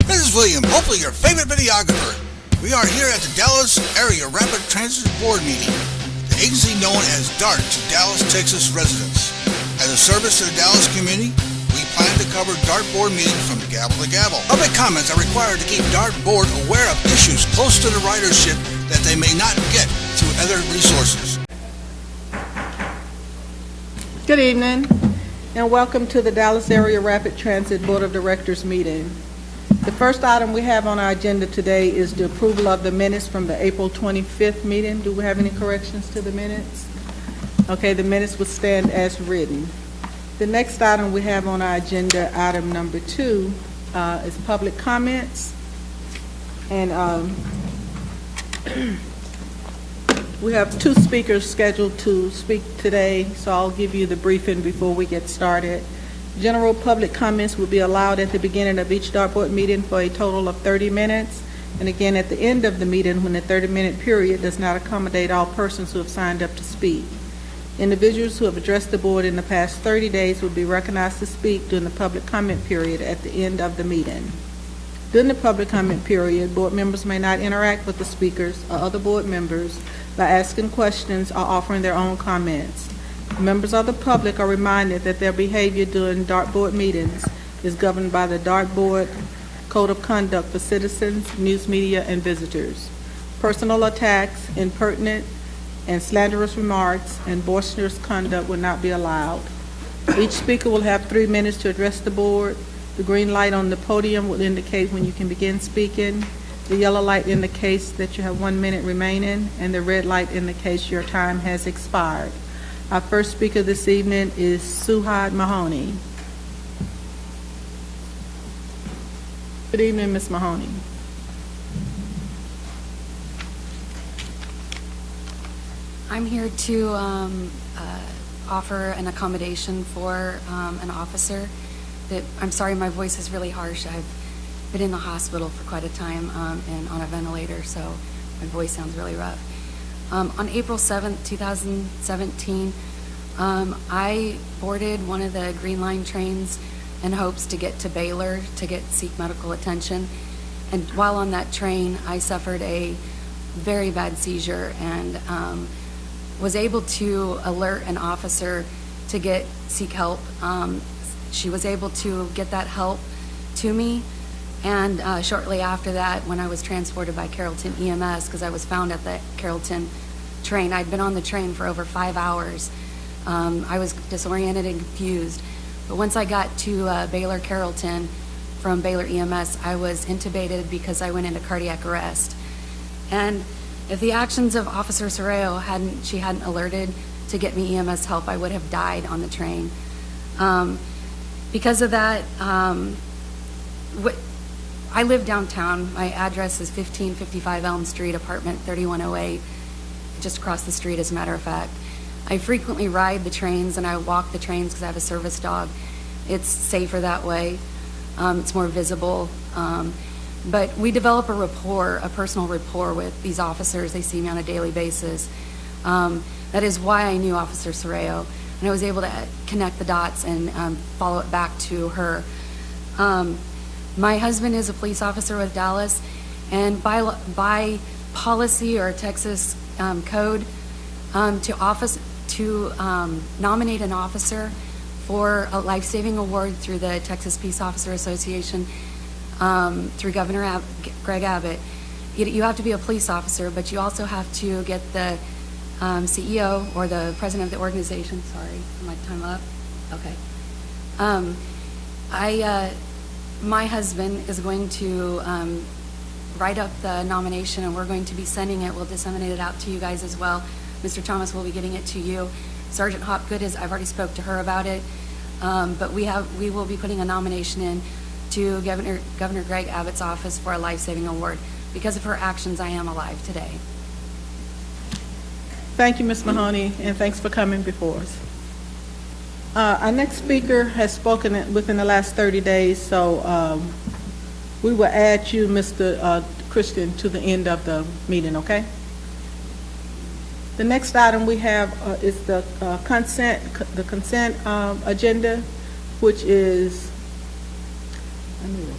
This is William, hopefully your favorite videographer. We are here at the Dallas Area Rapid Transit Board meeting, the agency known as DART to Dallas, Texas residents. As a service to the Dallas community, we plan to cover DART board meetings from gavel to gavel. Public comments are required to keep DART board aware of issues close to the ridership that they may not get through other resources. Good evening, and welcome to the Dallas Area Rapid Transit Board of Directors meeting. The first item we have on our agenda today is the approval of the minutes from the April 25th meeting. Do we have any corrections to the minutes? Okay, the minutes will stand as written. The next item we have on our agenda, item number 2, is public comments. And we have 2 speakers scheduled to speak today, so I'll give you the briefing before we get started. General public comments will be allowed at the beginning of each DART board meeting for a total of 30 minutes, and again at the end of the meeting when the 30-minute period does not accommodate all persons who have signed up to speak. Individuals who have addressed the board in the past 30 days will be recognized to speak during the public comment period at the end of the meeting. During the public comment period, board members may not interact with the speakers or other board members by asking questions or offering their own comments. Members of the public are reminded that their behavior during DART board meetings is governed by the DART Board Code of Conduct for Citizens, News Media, and Visitors. Personal attacks, impertinent and slanderous remarks, and boisterous conduct will not be allowed. Each speaker will have 3 minutes to address the board. The green light on the podium will indicate when you can begin speaking. The yellow light indicates that you have 1 minute remaining, and the red light indicates your time has expired. Our first speaker this evening is Suhad Mahoney. Good evening, Ms. Mahoney. I'm here to offer an accommodation for an officer. I'm sorry, my voice is really harsh. I've been in the hospital for quite a time and on a ventilator, so my voice sounds really rough. On April 7th, 2017, I boarded one of the Green Line trains in hopes to get to Baylor to seek medical attention. And while on that train, I suffered a very bad seizure and was able to alert an officer to seek help. She was able to get that help to me. And shortly after that, when I was transported by Carrollton EMS, because I was found at the Carrollton train, I'd been on the train for over 5 hours. I was disoriented and confused. But once I got to Baylor Carrollton from Baylor EMS, I was intubated because I went into cardiac arrest. And if the actions of Officer Sorreo hadn't alerted to get me EMS help, I would have died on the train. Because of that, I live downtown. My address is 1555 Elm Street, apartment 3108, just across the street, as a matter of fact. I frequently ride the trains and I walk the trains because I have a service dog. It's safer that way. It's more visible. But we develop a personal rapport with these officers. They see me on a daily basis. That is why I knew Officer Sorreo, and I was able to connect the dots and follow it back to her. My husband is a police officer with Dallas, and by policy or Texas code, to nominate an officer for a life-saving award through the Texas Peace Officer Association through Governor Greg Abbott, you have to be a police officer, but you also have to get the CEO or the president of the organization. Sorry, my time up? Okay. My husband is going to write up the nomination, and we're going to be sending it. We'll disseminate it out to you guys as well. Mr. Thomas will be getting it to you. Sergeant Hopgood I've already spoke to her about it, but we will be putting a nomination in to Governor Greg Abbott's office for a life-saving award. Because of her actions, I am alive today. Thank you, Ms. Mahoney, and thanks for coming before us. Our next speaker has spoken within the last 30 days, so we will add you, Mr. Christian, to the end of the meeting, okay? The next item we have is the consent agenda, which is, I need a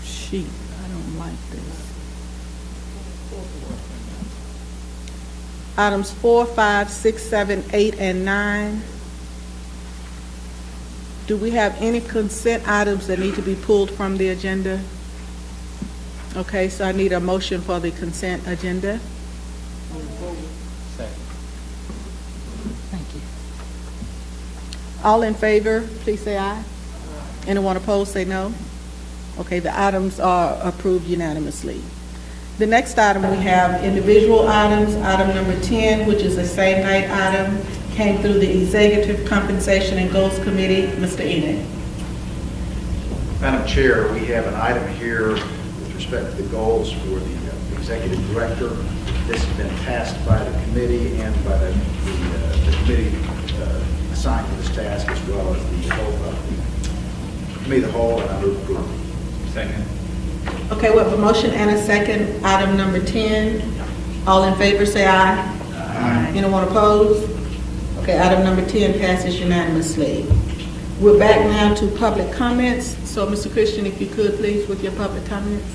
sheet. don't like this. Items 4, 5, 6, 7, 8, and 9. Do we have any consent items that need to be pulled from the agenda? Okay, so I need a motion for the consent agenda. Thank you. All in favor, please say aye. Anyone opposed, say no. Okay, the items are approved unanimously. The next item we have individual items. Item number 10, which is a same night item, came through the Executive Compensation and Goals Committee. Mr. Enoch. Madam Chair, we have an item here with respect to the goals for the Executive Director. This has been passed by the committee and by the committee assigned to this task, as well as the committee of the whole, and I move approval. Second. Okay, we have a motion and a second. Item number 10. All in favor, say aye. Aye. Anyone opposed? Okay, item number 10 passes unanimously. We're back now to public comments. So, Mr. Christian, if you could, please, with your public comments.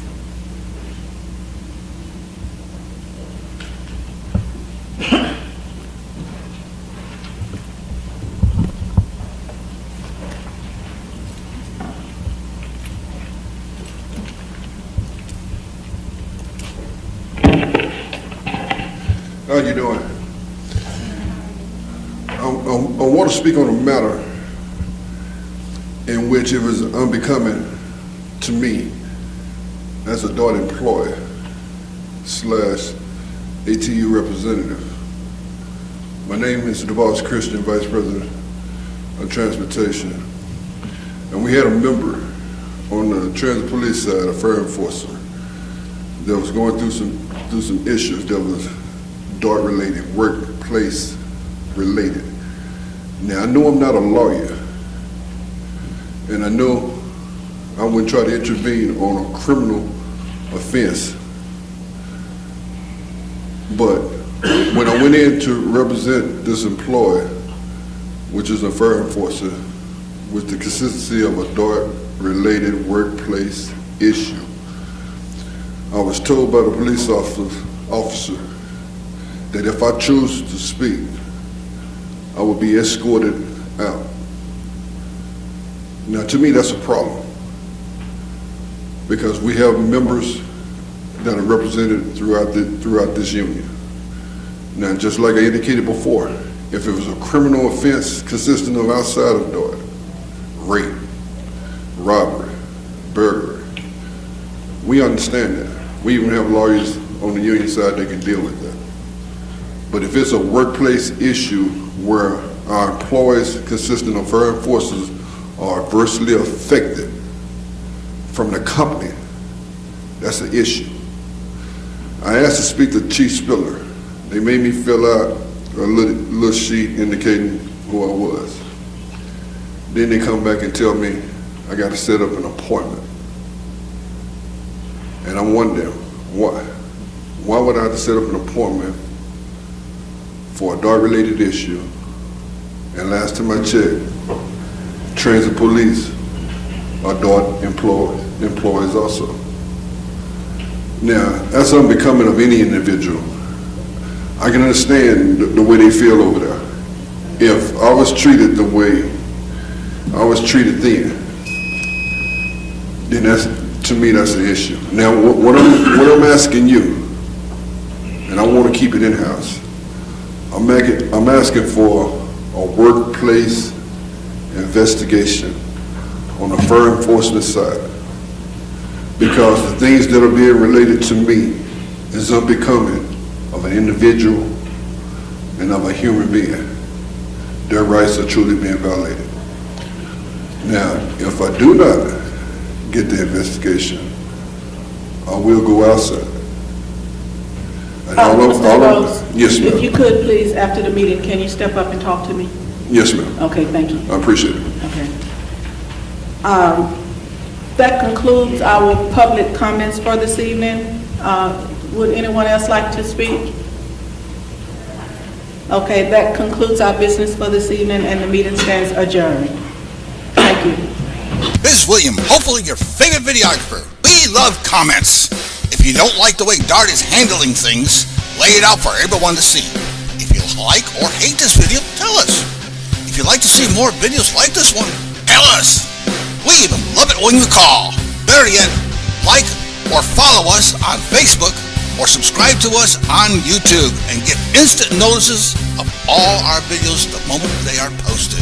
How you doing? I want to speak on a matter in which it was unbecoming to me as a DART employee / ATU representative. My name is DeVos Christian, Vice President of Transportation. And we had a member on the Transit Police side, a fire enforcer, that was going through some issues that was DART related, workplace related. Now I know I'm not a lawyer, and I know I wouldn't try to intervene on a criminal offense. But when I went in to represent this employee, which is a fire enforcer, with the consistency of a DART related workplace issue, I was told by the police officer that if I choose to speak, I would be escorted out. Now, to me, that's a problem, because we have members that are represented throughout this union. Now, just like I indicated before, if it was a criminal offense consisting of outside of DART, rape, robbery, burglary, we understand that. We even have lawyers on the union side that can deal with that. But if it's a workplace issue where our employees consisting of fire enforcers are adversely affected from the company, that's an issue. I asked to speak to Chief Spiller. They made me fill out a little sheet indicating who I was. Then they come back and tell me I got to set up an appointment. And I'm wondering, why? Why would I have to set up an appointment for a DART-related issue? And last time I checked, Transit Police are DART employees also. Now, that's unbecoming of any individual. I can understand the way they feel over there. If I was treated the way I was treated then that's, to me, that's an issue. Now, what I'm asking you, and I want to keep it in-house, I'm asking for a workplace investigation on the fire enforcement side, because the things that are being related to me is unbecoming of an individual and of a human being. Their rights are truly being violated. Now, if I do not get the investigation, I will go outside. And Mr. Rose, yes, ma'am. if you could, please, after the meeting, can you step up and talk to me? Yes, ma'am. Okay, thank you. I appreciate it. Okay. That concludes our public comments for this evening. Would anyone else like to speak? Okay, that concludes our business for this evening, and the meeting stands adjourned. Thank you. This is William, hopefully your favorite videographer. We We love comments. If you don't like the way Dart is handling things, lay it out for everyone to see. If you like or hate this video, tell us. If you'd like to see more videos like this one, tell us. We even love it when you call. Better yet, like or follow us on Facebook or subscribe to us on YouTube and get instant notices of all our videos the moment they are posted.